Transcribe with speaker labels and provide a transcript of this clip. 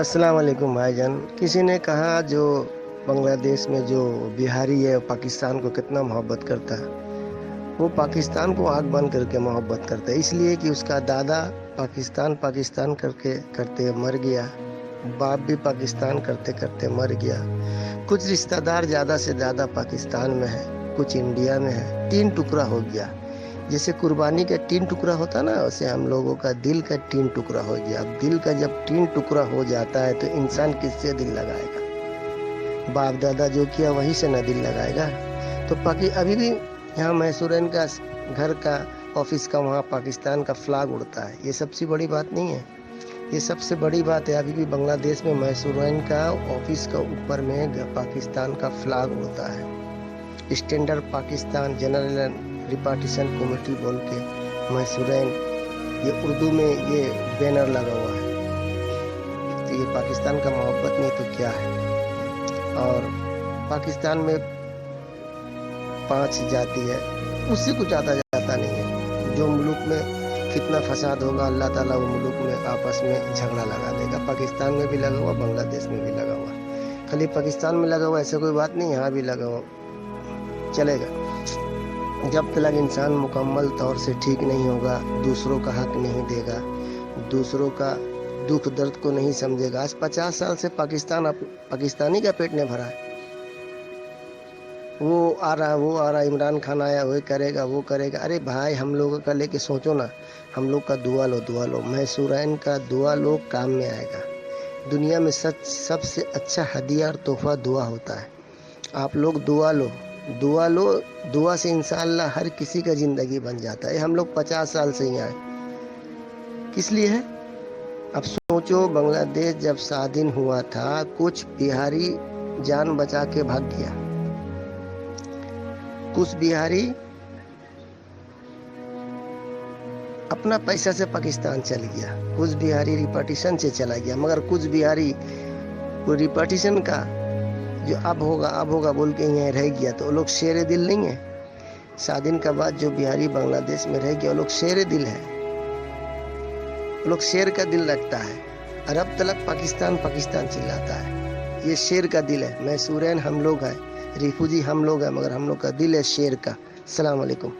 Speaker 1: अस्सलाम वालेकुम भाईजान। किसी ने कहा जो बांग्लादेश में जो बिहारी है पाकिस्तान को कितना मोहब्बत करता है। वो पाकिस्तान को आग बंद करके मोहब्बत करता है, इसलिए कि उसका दादा पाकिस्तान पाकिस्तान करके करते मर गया, बाप भी पाकिस्तान करते करते मर गया। कुछ रिश्तेदार ज़्यादा से ज़्यादा पाकिस्तान में है, कुछ इंडिया में है। तीन टुकड़ा हो गया। जैसे कुर्बानी का तीन टुकड़ा होता ना, वैसे हम लोगों का दिल का तीन टुकड़ा हो गया। अब दिल का जब तीन टुकड़ा हो जाता है तो इंसान किससे दिल लगाएगा? बाप दादा जो किया वही से ना दिल लगाएगा। तो अभी भी यहाँ मैसूरन का घर का ऑफिस का वहाँ पाकिस्तान का फ्लैग उड़ता है। ये सबसे बड़ी बात नहीं है, ये सबसे बड़ी बात है। अभी भी बांग्लादेश में मैसूरन का ऑफिस का ऊपर में पाकिस्तान का फ्लैग उड़ता है। स्टैंडर्ड पाकिस्तान जनरल रिपार्टीशन कमेटी बोल के मैसूरन, ये उर्दू में ये बैनर लगा हुआ है। तो ये पाकिस्तान का मोहब्बत नहीं तो क्या है। और पाकिस्तान में 5 जाति है, उससे कुछ आता जाता नहीं है। जो मुल्क में कितना फसाद होगा अल्लाह ताला वो मुल्क में आपस में झगड़ा लगा देगा। पाकिस्तान में भी लगा हुआ, बांग्लादेश में भी लगा हुआ। खाली पाकिस्तान में लगा हुआ ऐसा कोई बात नहीं, यहाँ भी लगा हुआ चलेगा। जब तक इंसान मुकम्मल तौर से ठीक नहीं होगा, दूसरों का हक नहीं देगा, दूसरों का दुख दर्द को नहीं समझेगा। आज 50 साल से पाकिस्तानी का पेट नहीं भरा है। वो आ रहा, इमरान खान आया, वो करेगा वो करेगा। अरे भाई, हम लोगों का लेके सोचो ना। हम लोग का दुआ लो। मैसूरन का दुआ लो, काम में आएगा। दुनिया में सबसे अच्छा हदिया और तोहफा दुआ होता है। आप लोग दुआ लो। दुआ से इंशाअल्लाह हर किसी का जिंदगी बन जाता है। हम लोग 50 साल से यहाँ हैं, किस लिए है? अब सोचो, बांग्लादेश जब स्वाधीन हुआ था, कुछ बिहारी जान बचा के भाग गया, कुछ बिहारी अपना पैसा से पाकिस्तान चल गया, कुछ बिहारी रिपार्टीशन से चला गया। मगर कुछ बिहारी वो रिपार्टीशन का जो अब होगा बोल के यहाँ रह गया। तो वो लोग शेर दिल नहीं है। स्वाधीन के बाद जो बिहारी बांग्लादेश में रह गया, वो लोग शेर दिल है, वो लोग शेर का दिल रखता है। अरब तलक पाकिस्तान पाकिस्तान चिल्लाता है। ये शेर का दिल है। मैसूरन हम लोग हैं, रिफ्यूजी हम लोग हैं, मगर हम लोग का दिल है शेर का। अस्सलाम वालेकुम।